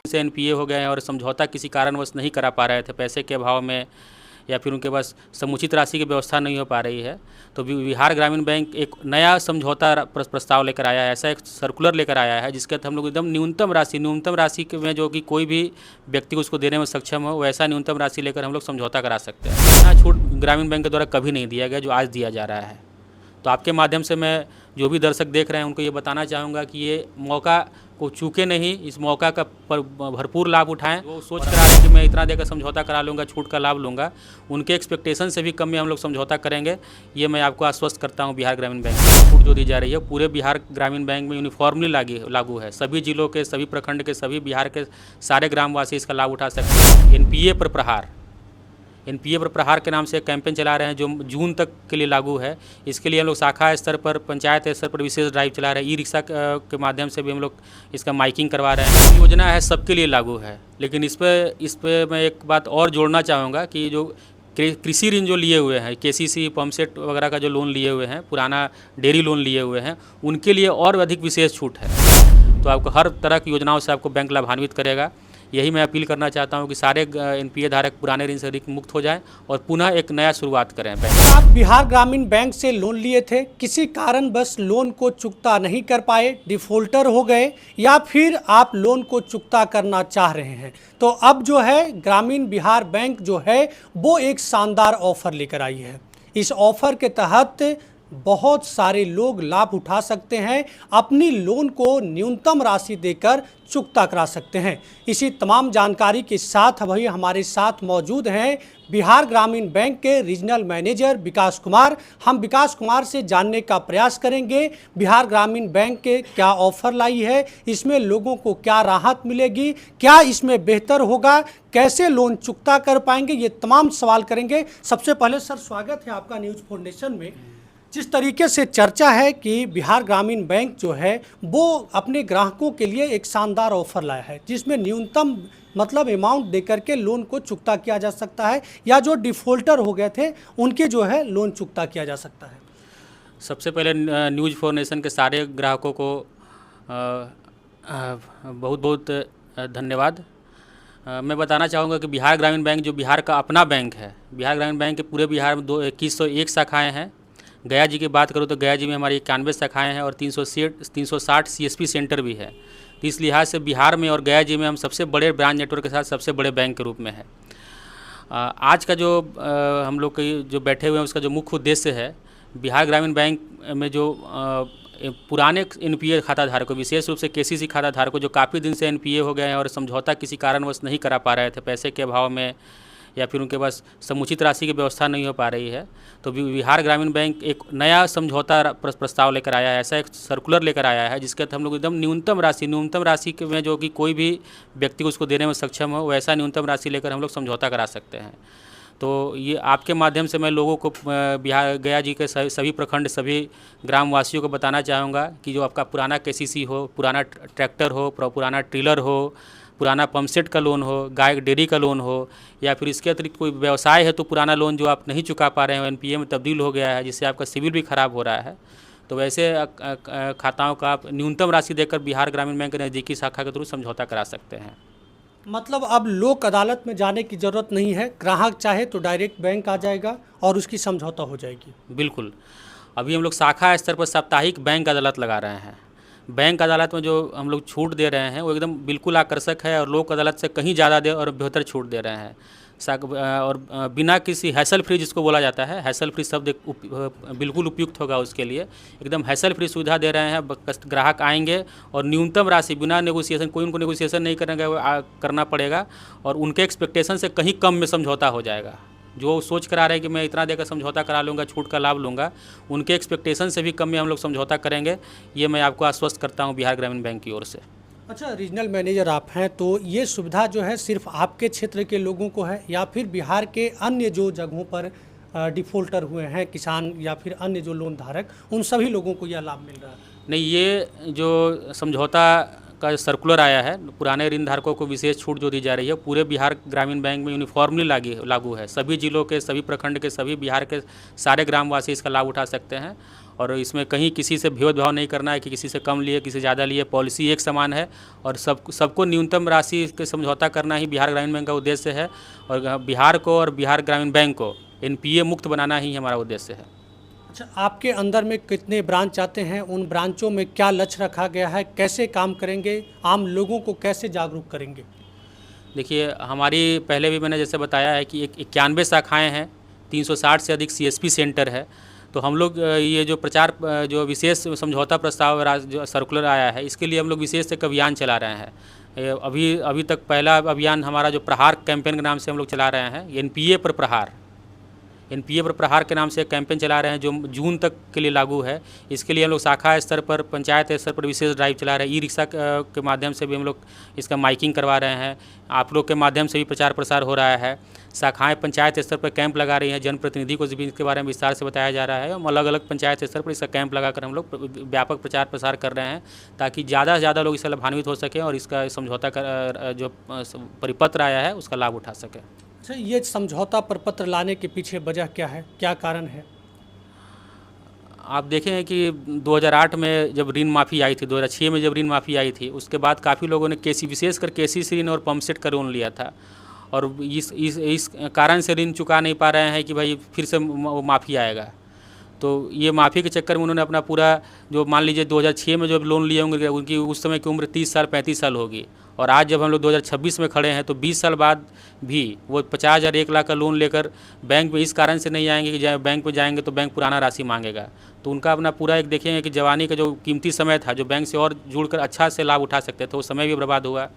से एनपीए हो गए हैं और समझौता किसी कारणवश नहीं करा पा रहे थे, पैसे के अभाव में या फिर उनके पास समुचित राशि की व्यवस्था नहीं हो पा रही है, तो बिहार ग्रामीण बैंक एक नया समझौता प्रस्ताव लेकर आया है। ऐसा एक सर्कुलर लेकर आया है जिसके तहत हम लोग एकदम न्यूनतम राशि में जो कि कोई भी व्यक्ति उसको देने में सक्षम हो, वैसा न्यूनतम राशि लेकर हम लोग समझौता करा सकते हैं। इतना छूट ग्रामीण बैंक के द्वारा कभी नहीं दिया गया जो आज दिया जा रहा है। तो आपके माध्यम से मैं जो भी दर्शक देख रहे हैं उनको ये बताना चाहूँगा कि ये मौका को चूके नहीं, इस मौका का भरपूर लाभ उठाएं। वो सोच कर आ रहे हैं कि मैं इतना देकर समझौता करा लूँगा, छूट का लाभ लूँगा, उनके एक्सपेक्टेशन से भी कम में हम लोग समझौता करेंगे। ये मैं आपको आश्वस्त करता हूँ। बिहार ग्रामीण बैंक की छूट जो दी जा रही है पूरे बिहार ग्रामीण बैंक में यूनिफॉर्मली लागू है। सभी जिलों के, सभी प्रखंड के, सभी बिहार के सारे ग्रामवासी इसका लाभ उठा सकते हैं। एनपीए पर प्रहार के नाम से एक कैंपेन चला रहे हैं जो जून तक के लिए लागू है। इसके लिए हम लोग शाखा स्तर पर, पंचायत स्तर पर विशेष ड्राइव चला रहे हैं। ई रिक्शा के माध्यम से भी हम लोग इसका माइकिंग करवा रहे हैं। योजना है सबके लिए लागू है, लेकिन इस पर मैं एक बात और जोड़ना चाहूँगा कि जो कृषि ऋण जो लिए हुए हैं, केसीसी, पम्पसेट वगैरह का जो लोन लिए हुए हैं, पुराना डेयरी लोन लिए हुए हैं, उनके लिए और अधिक विशेष छूट है। तो आपको हर तरह की योजनाओं से आपको बैंक लाभान्वित करेगा। यही मैं अपील करना चाहता हूं कि सारे एनपीए धारक पुराने ऋण से मुक्त हो जाएं और पुनः एक नया शुरुआत करें। आप बिहार ग्रामीण बैंक से लोन लिए थे, किसी कारणवश लोन को चुकता नहीं कर पाए, डिफॉल्टर हो गए, या फिर आप लोन को चुकता करना चाह रहे हैं, तो अब जो है ग्रामीण बिहार बैंक जो है वो एक शानदार ऑफर लेकर आई है। इस ऑफर के तहत बहुत सारे लोग लाभ उठा सकते हैं, अपनी लोन को न्यूनतम राशि देकर चुकता करा सकते हैं। इसी तमाम जानकारी के साथ वही हमारे साथ मौजूद हैं बिहार ग्रामीण बैंक के रीजनल मैनेजर विकास कुमार। हम विकास कुमार से जानने का प्रयास करेंगे बिहार ग्रामीण बैंक के क्या ऑफर लाई है, इसमें लोगों को क्या राहत मिलेगी, क्या इसमें बेहतर होगा, कैसे लोन चुकता कर पाएंगे, ये तमाम सवाल करेंगे। सबसे पहले सर, स्वागत है आपका न्यूज़ फाउंडेशन में। जिस तरीके से चर्चा है कि बिहार ग्रामीण बैंक जो है वो अपने ग्राहकों के लिए एक शानदार ऑफर लाया है जिसमें न्यूनतम मतलब अमाउंट देकर के लोन को चुकता किया जा सकता है, या जो डिफ़ॉल्टर हो गए थे उनके जो है लोन चुकता किया जा सकता है। सबसे पहले न्यूज़ फाउंडेशन के सारे ग्राहकों को बहुत बहुत धन्यवाद। मैं बताना चाहूँगा कि बिहार ग्रामीण बैंक जो बिहार का अपना बैंक है, बिहार ग्रामीण बैंक के पूरे बिहार में 2101 शाखाएँ हैं। गया जी की बात करूँ तो गया जी में हमारी 91 शाखाएँ हैं और 360 सीएसपी सेंटर भी है। तो इस लिहाज से बिहार में और गया जी में हम सबसे बड़े ब्रांच नेटवर्क के साथ सबसे बड़े बैंक के रूप में है। आज का जो हम लोग जो बैठे हुए हैं उसका जो मुख्य उद्देश्य है, बिहार ग्रामीण बैंक में जो पुराने एनपीए खाता धारकों, विशेष रूप से केसीसी खाता धारकों जो काफ़ी दिन से एनपीए हो गए हैं और समझौता किसी कारणवश नहीं करा पा रहे थे, पैसे के अभाव में या फिर उनके पास समुचित राशि की व्यवस्था नहीं हो पा रही है, तो बिहार ग्रामीण बैंक एक नया समझौता प्रस्ताव लेकर आया है। ऐसा एक सर्कुलर लेकर आया है जिसके तहत हम लोग एकदम न्यूनतम राशि में जो कि कोई भी व्यक्ति को उसको देने में सक्षम हो, वैसा न्यूनतम राशि लेकर हम लोग समझौता करा सकते हैं। तो ये आपके माध्यम से मैं लोगों को बिहार गया जी के सभी प्रखंड, सभी ग्रामवासियों को बताना चाहूँगा कि जो आपका पुराना केसीसी हो, पुराना ट्रैक्टर हो, पुराना ट्रिलर हो, पुराना पम्पसेट का लोन हो, गाय डेयरी का लोन हो, या फिर इसके अतिरिक्त कोई व्यवसाय है तो पुराना लोन जो आप नहीं चुका पा रहे हो, एनपीए में तब्दील हो गया है जिससे आपका सिविल भी ख़राब हो रहा है, तो वैसे खाताओं का आप न्यूनतम राशि देकर बिहार ग्रामीण बैंक के नज़दीकी शाखा के थ्रू समझौता करा सकते हैं। मतलब अब लोक अदालत में जाने की ज़रूरत नहीं है, ग्राहक चाहे तो डायरेक्ट बैंक आ जाएगा और उसकी समझौता हो जाएगी। बिल्कुल। अभी हम लोग शाखा स्तर पर साप्ताहिक बैंक अदालत लगा रहे हैं। बैंक अदालत में जो हम लोग छूट दे रहे हैं वो एकदम बिल्कुल आकर्षक है और लोक अदालत से कहीं ज़्यादा दे और बेहतर छूट दे रहे हैं। और बिना किसी हैसल फ्री, जिसको बोला जाता है हैसल फ्री शब्द बिल्कुल उपयुक्त होगा उसके लिए, एकदम हैसल फ्री सुविधा दे रहे हैं। ग्राहक आएंगे और न्यूनतम राशि बिना नेगोशिएशन, कोई उनको नेगोशिएशन नहीं करना पड़ेगा और उनके एक्सपेक्टेशन से कहीं कम में समझौता हो जाएगा। जो सोच कर आ रहे हैं कि मैं इतना देकर समझौता करा लूँगा, छूट का लाभ लूँगा, उनके एक्सपेक्टेशन से भी कम में हम लोग समझौता करेंगे। ये मैं आपको आश्वस्त करता हूँ बिहार ग्रामीण बैंक की ओर से। अच्छा, रीजनल मैनेजर आप हैं, तो ये सुविधा जो है सिर्फ आपके क्षेत्र के लोगों को है या फिर बिहार के अन्य जो जगहों पर डिफ़ॉल्टर हुए हैं किसान या फिर अन्य जो लोन धारक, उन सभी लोगों को यह लाभ मिल रहा है? नहीं, ये जो समझौता का सर्कुलर आया है, पुराने ऋण धारकों को विशेष छूट जो दी जा रही है पूरे बिहार ग्रामीण बैंक में यूनिफॉर्मली लागू है। सभी जिलों के, सभी प्रखंड के, सभी बिहार के सारे ग्रामवासी इसका लाभ उठा सकते हैं और इसमें कहीं किसी से भेदभाव नहीं करना है कि किसी से कम लिए, किसी से ज़्यादा लिए। पॉलिसी एक समान है और सबको न्यूनतम राशि के समझौता करना ही बिहार ग्रामीण बैंक का उद्देश्य है। और बिहार को और बिहार ग्रामीण बैंक को एनपीए मुक्त बनाना ही हमारा उद्देश्य है। अच्छा, आपके अंदर में कितने ब्रांच आते हैं, उन ब्रांचों में क्या लक्ष्य रखा गया है, कैसे काम करेंगे, आम लोगों को कैसे जागरूक करेंगे? देखिए, हमारी पहले भी मैंने जैसे बताया है कि 91 शाखाएँ हैं, 360 से अधिक सीएसपी सेंटर है। तो हम लोग ये जो जो विशेष समझौता प्रस्ताव जो सर्कुलर आया है, इसके लिए हम लोग विशेष एक अभियान चला रहे हैं। अभी तक पहला अभियान हमारा जो प्रहार कैंपेन के नाम से हम लोग चला रहे हैं, एनपीए पर प्रहार के नाम से एक कैंपेन चला रहे हैं जो जून तक के लिए लागू है। इसके लिए हम लोग शाखा स्तर पर, पंचायत स्तर पर विशेष ड्राइव चला रहे हैं। ई रिक्शा के माध्यम से भी हम लोग इसका माइकिंग करवा रहे हैं। आप लोग के माध्यम से भी प्रचार प्रसार हो रहा है। शाखाएं पंचायत स्तर पर कैंप लगा रही हैं, जनप्रतिनिधि को भी इसके बारे में विस्तार से बताया जा रहा है। हम अलग अलग पंचायत स्तर पर इसका कैंप लगाकर हम लोग व्यापक प्रचार प्रसार कर रहे हैं ताकि ज़्यादा से ज़्यादा लोग इससे लाभान्वित हो सकें और इसका समझौता का जो परिपत्र आया है उसका लाभ उठा सकें। अच्छा, ये समझौता प्रपत्र लाने के पीछे वजह क्या है, क्या कारण है? आप देखें कि 2008 में जब ऋण माफ़ी आई थी, 2006 में जब ऋण माफ़ी आई थी, उसके बाद काफ़ी लोगों ने विशेषकर केसीसी ऋण और पंपसेट का लोन लिया था और इस कारण से ऋण चुका नहीं पा रहे हैं कि भाई फिर से माफ़ी आएगा। तो ये माफ़ी के चक्कर में उन्होंने अपना पूरा जो मान लीजिए 2006 में जब लोन लिए होंगे उनकी उस समय की उम्र 30 साल 35 साल होगी और आज जब हम लोग 2026 में खड़े हैं तो 20 साल बाद भी वो 50,000 1 लाख का लोन लेकर बैंक में इस कारण से नहीं आएंगे कि बैंक में जाएंगे तो बैंक पुराना राशि मांगेगा। तो उनका अपना पूरा एक देखेंगे कि जवानी का जो कीमती समय था, जो बैंक से और जुड़कर अच्छा से लाभ उठा सकते थे, वो समय भी बर्बाद हुआ।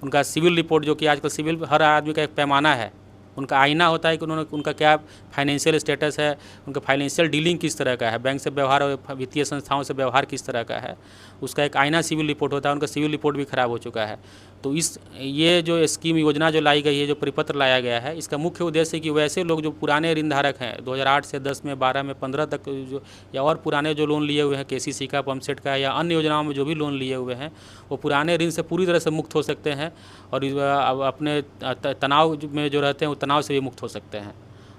उनका सिविल रिपोर्ट, जो कि आजकल सिविल हर आदमी का एक पैमाना है, उनका आईना होता है कि उनका क्या फाइनेंशियल स्टेटस है, उनका फाइनेंशियल डीलिंग किस तरह का है, बैंक से व्यवहार और वित्तीय संस्थाओं से व्यवहार किस तरह का है, उसका एक आईना सिविल रिपोर्ट होता है। उनका सिविल रिपोर्ट भी खराब हो चुका है। तो ये जो स्कीम योजना जो लाई गई है, जो परिपत्र लाया गया है, इसका मुख्य उद्देश्य है कि वैसे लोग जो पुराने ऋणधारक हैं 2008 से 10 में, 12 में, 15 तक जो या और पुराने जो लोन लिए हुए हैं केसीसी का, पंपसेट का या अन्य योजनाओं में जो भी लोन लिए हुए हैं, वो पुराने ऋण से पूरी तरह से मुक्त हो सकते हैं और अपने तनाव में जो रहते हैं वो तनाव से भी मुक्त हो सकते हैं।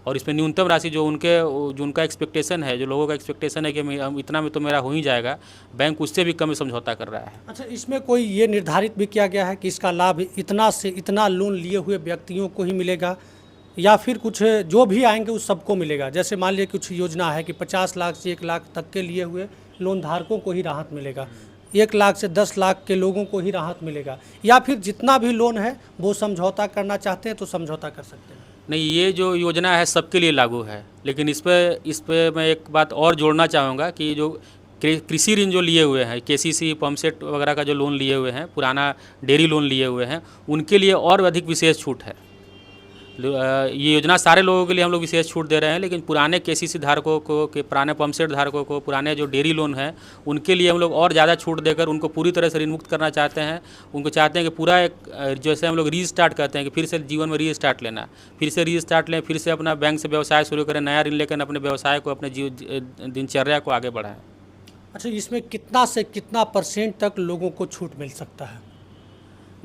और इसमें न्यूनतम राशि जो उनका एक्सपेक्टेशन है, जो लोगों का एक्सपेक्टेशन है कि इतना में तो मेरा हो ही जाएगा, बैंक उससे भी कम समझौता कर रहा है। अच्छा, इसमें कोई ये निर्धारित भी किया गया है कि इसका लाभ इतना से इतना लोन लिए हुए व्यक्तियों को ही मिलेगा या फिर कुछ जो भी आएंगे उस सबको मिलेगा? जैसे मान लीजिए कुछ योजना है कि 50 लाख से 1 लाख तक के लिए हुए लोन धारकों को ही राहत मिलेगा, 1 लाख से 10 लाख के लोगों को ही राहत मिलेगा, या फिर जितना भी लोन है वो समझौता करना चाहते हैं तो समझौता कर सकते हैं? नहीं, ये जो योजना है सबके लिए लागू है, लेकिन इस पर मैं एक बात और जोड़ना चाहूँगा कि जो कृषि ऋण जो लिए हुए हैं, केसीसी, पंपसेट वगैरह का जो लोन लिए हुए हैं, पुराना डेयरी लोन लिए हुए हैं, उनके लिए और अधिक विशेष छूट है। ये योजना सारे लोगों के लिए हम लोग विशेष छूट दे रहे हैं, लेकिन पुराने केसीसी धारकों को, पुराने पंपसेट धारकों को, पुराने जो डेयरी लोन हैं, उनके लिए हम लोग और ज़्यादा छूट देकर उनको पूरी तरह से ऋण मुक्त करना चाहते हैं। उनको चाहते हैं कि पूरा एक जैसे हम लोग रीस्टार्ट करते हैं कि फिर से जीवन में रीस्टार्ट लेना, फिर से रीस्टार्ट लें, फिर से अपना बैंक से व्यवसाय शुरू करें, नया ऋण लेकर अपने व्यवसाय को, अपने दिनचर्या को आगे बढ़ाएं। अच्छा, इसमें कितना से कितना % तक लोगों को छूट मिल सकता है?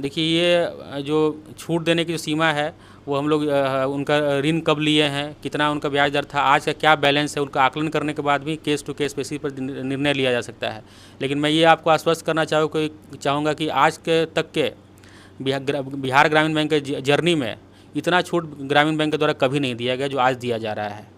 देखिए, ये जो छूट देने की जो सीमा है वो हम लोग उनका ऋण कब लिए हैं, कितना उनका ब्याज दर था, आज का क्या बैलेंस है, उनका आकलन करने के बाद भी केस टू केस बेसिस पर निर्णय लिया जा सकता है। लेकिन मैं ये आपको आश्वस्त करना चाहूँगा कि आज के तक के बिहार ग्रामीण बैंक के जर्नी में इतना छूट ग्रामीण बैंक के द्वारा कभी नहीं दिया गया जो आज दिया जा रहा है।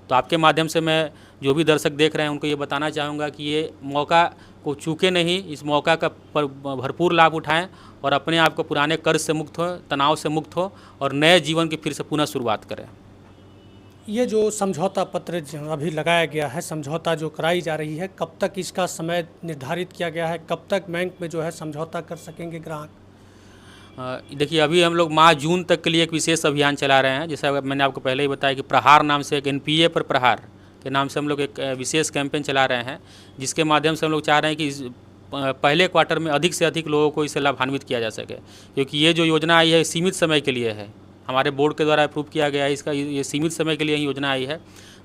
तो आपके माध्यम से मैं जो भी दर्शक देख रहे हैं उनको ये बताना चाहूँगा कि ये मौका को चूके नहीं, इस मौका का भरपूर लाभ उठाएं और अपने आप को पुराने कर्ज से मुक्त हो, तनाव से मुक्त हो और नए जीवन की फिर से पुनः शुरुआत करें। ये जो समझौता पत्र अभी लगाया गया है, समझौता जो कराई जा रही है, कब तक इसका समय निर्धारित किया गया है, कब तक बैंक में जो है समझौता कर सकेंगे ग्राहक? देखिए, अभी हम लोग माह जून तक के लिए एक विशेष अभियान चला रहे हैं। जैसा मैंने आपको पहले ही बताया कि प्रहार नाम से, एक एनपीए पर प्रहार के नाम से हम लोग एक विशेष कैंपेन चला रहे हैं, जिसके माध्यम से हम लोग चाह रहे हैं कि पहले क्वार्टर में अधिक से अधिक लोगों को इससे लाभान्वित किया जा सके, क्योंकि ये जो योजना आई है सीमित समय के लिए है, हमारे बोर्ड के द्वारा अप्रूव किया गया है इसका, ये सीमित समय के लिए ही योजना आई है।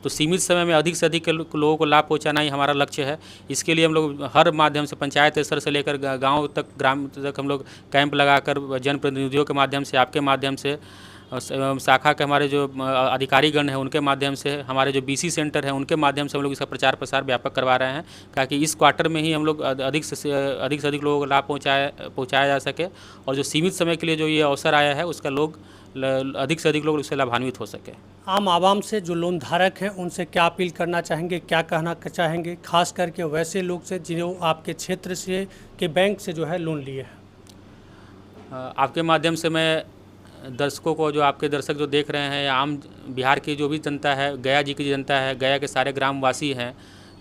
तो सीमित समय में अधिक से अधिक लोगों को लाभ पहुंचाना ही हमारा लक्ष्य है। इसके लिए हम लोग हर माध्यम से, पंचायत स्तर से लेकर गांव तक, ग्राम तक हम लोग कैंप लगाकर जनप्रतिनिधियों के माध्यम से, आपके माध्यम से शाखा के हमारे जो अधिकारीगण हैं उनके माध्यम से, हमारे जो BC सेंटर हैं उनके माध्यम से हम लोग इसका प्रचार प्रसार व्यापक करवा रहे हैं, ताकि इस क्वार्टर में ही हम लोग अधिक से अधिक लोगों को लाभ पहुँचाया जा सके, और जो सीमित समय के लिए जो ये अवसर आया है उसका लोग अधिक से अधिक लोग उससे लाभान्वित हो सके। आम आवाम से जो लोन धारक हैं उनसे क्या अपील करना चाहेंगे, क्या कहना चाहेंगे, खास करके वैसे लोग से जिन्होंने आपके क्षेत्र से के बैंक से जो है लोन लिए हैं? आपके माध्यम से मैं दर्शकों को, जो आपके दर्शक जो देख रहे हैं, या आम बिहार की जो भी जनता है, गया जी की जनता है, गया के सारे ग्रामवासी हैं,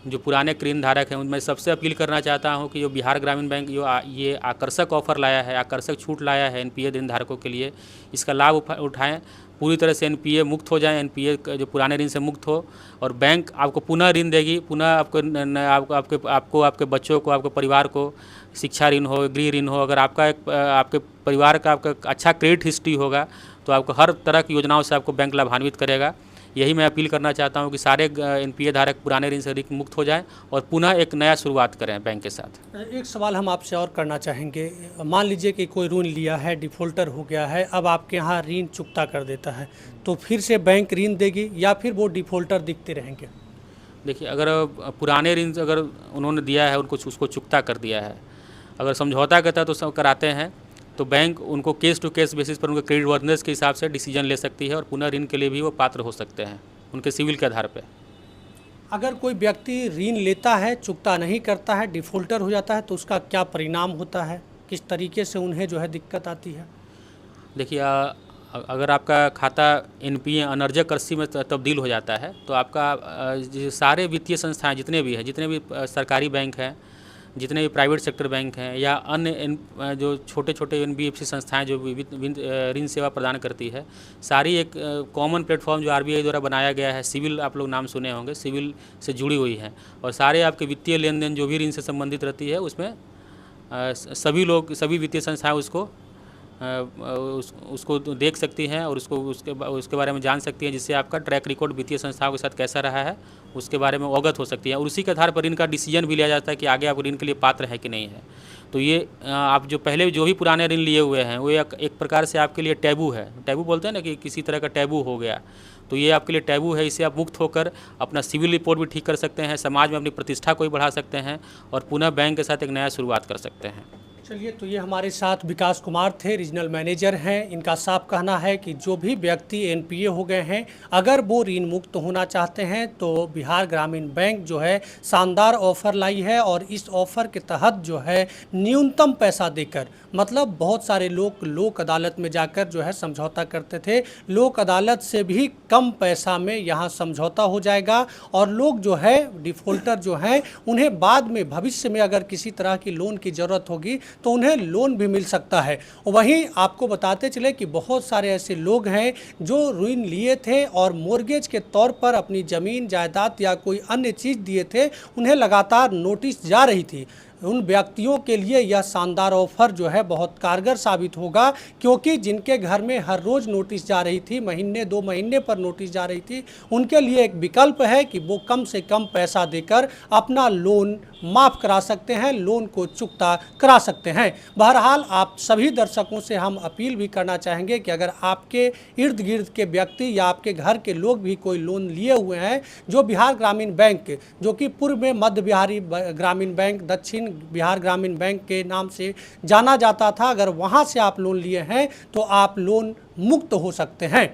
जो पुराने ऋण धारक हैं, उनमें सबसे अपील करना चाहता हूं कि जो बिहार ग्रामीण बैंक ये आकर्षक ऑफ़र लाया है, आकर्षक छूट लाया है NPA ऋण धारकों के लिए, इसका लाभ उठाएं, पूरी तरह से NPA मुक्त हो जाएं, NPA जो पुराने ऋण से मुक्त हो, और बैंक आपको पुनः ऋण देगी, पुनः आपके बच्चों को, आपके परिवार को शिक्षा ऋण हो, गृह ऋण हो। अगर आपके परिवार का आपका अच्छा क्रेडिट हिस्ट्री होगा तो आपको हर तरह की योजनाओं से आपको बैंक लाभान्वित करेगा। यही मैं अपील करना चाहता हूं कि सारे NPA धारक पुराने ऋण से मुक्त हो जाएं और पुनः एक नया शुरुआत करें बैंक के साथ। एक सवाल हम आपसे और करना चाहेंगे, मान लीजिए कि कोई ऋण लिया है, डिफ़ॉल्टर हो गया है, अब आपके यहाँ ऋण चुकता कर देता है, तो फिर से बैंक ऋण देगी या फिर वो डिफ़ॉल्टर दिखते रहेंगे? देखिए, अगर पुराने ऋण अगर उन्होंने दिया है, उसको चुकता कर दिया है, अगर समझौता के तहत तो कराते हैं, तो बैंक उनको केस टू केस बेसिस पर उनके क्रेडिट वर्दनेस के हिसाब से डिसीजन ले सकती है, और पुनः ऋण के लिए भी वो पात्र हो सकते हैं उनके सिविल के आधार पर। अगर कोई व्यक्ति ऋण लेता है, चुकता नहीं करता है, डिफ़ॉल्टर हो जाता है, तो उसका क्या परिणाम होता है, किस तरीके से उन्हें जो है दिक्कत आती है? देखिए, अगर आपका खाता NPA अनर्जक कृषि में तब्दील हो जाता है, तो आपका सारे वित्तीय संस्थाएं जितने भी सरकारी बैंक हैं, जितने भी प्राइवेट सेक्टर बैंक हैं, या अन्य जो छोटे छोटे NBFC संस्थाएं जो ऋण सेवा प्रदान करती है, सारी एक कॉमन प्लेटफॉर्म जो RBI द्वारा बनाया गया है, सिविल, आप लोग नाम सुने होंगे, सिविल से जुड़ी हुई हैं, और सारे आपके वित्तीय लेन देन जो भी ऋण से संबंधित रहती है उसमें सभी वित्तीय संस्थाएं उसको देख सकती हैं और उसके बारे में जान सकती हैं, जिससे आपका ट्रैक रिकॉर्ड वित्तीय संस्थाओं के साथ कैसा रहा है उसके बारे में अवगत हो सकती है, और उसी के आधार पर ऋण का डिसीजन भी लिया जाता है कि आगे आप ऋण के लिए पात्र है कि नहीं है। तो ये आप जो पहले जो भी पुराने ऋण लिए हुए हैं वो एक प्रकार से आपके लिए टैबू है, टैबू बोलते हैं ना, कि किसी तरह का टैबू हो गया, तो ये आपके लिए टैबू है। इससे आप मुक्त होकर अपना सिविल रिपोर्ट भी ठीक कर सकते हैं, समाज में अपनी प्रतिष्ठा को भी बढ़ा सकते हैं, और पुनः बैंक के साथ एक नया शुरुआत कर सकते हैं। चलिए, तो ये हमारे साथ विकास कुमार थे, रीजनल मैनेजर हैं। इनका साफ कहना है कि जो भी व्यक्ति NPA हो गए हैं, अगर वो ऋण मुक्त होना चाहते हैं तो बिहार ग्रामीण बैंक जो है शानदार ऑफ़र लाई है, और इस ऑफ़र के तहत जो है न्यूनतम पैसा देकर, मतलब बहुत सारे लोग लोक अदालत में जाकर जो है समझौता करते थे, लोक अदालत से भी कम पैसा में यहाँ समझौता हो जाएगा, और लोग जो है डिफ़ॉल्टर जो हैं उन्हें बाद में भविष्य में अगर किसी तरह की लोन की ज़रूरत होगी तो उन्हें लोन भी मिल सकता है। वहीं आपको बताते चले कि बहुत सारे ऐसे लोग हैं जो ऋण लिए थे और मोर्गेज के तौर पर अपनी ज़मीन जायदाद या कोई अन्य चीज़ दिए थे, उन्हें लगातार नोटिस जा रही थी। उन व्यक्तियों के लिए यह शानदार ऑफ़र जो है बहुत कारगर साबित होगा, क्योंकि जिनके घर में हर रोज़ नोटिस जा रही थी, महीने 2 महीने पर नोटिस जा रही थी, उनके लिए एक विकल्प है कि वो कम से कम पैसा देकर अपना लोन माफ़ करा सकते हैं, लोन को चुकता करा सकते हैं। बहरहाल आप सभी दर्शकों से हम अपील भी करना चाहेंगे कि अगर आपके इर्द गिर्द के व्यक्ति या आपके घर के लोग भी कोई लोन लिए हुए हैं, जो बिहार ग्रामीण बैंक, जो कि पूर्व में मध्य बिहारी ग्रामीण बैंक, दक्षिण बिहार ग्रामीण बैंक के नाम से जाना जाता था, अगर वहाँ से आप लोन लिए हैं तो आप लोन मुक्त हो सकते हैं।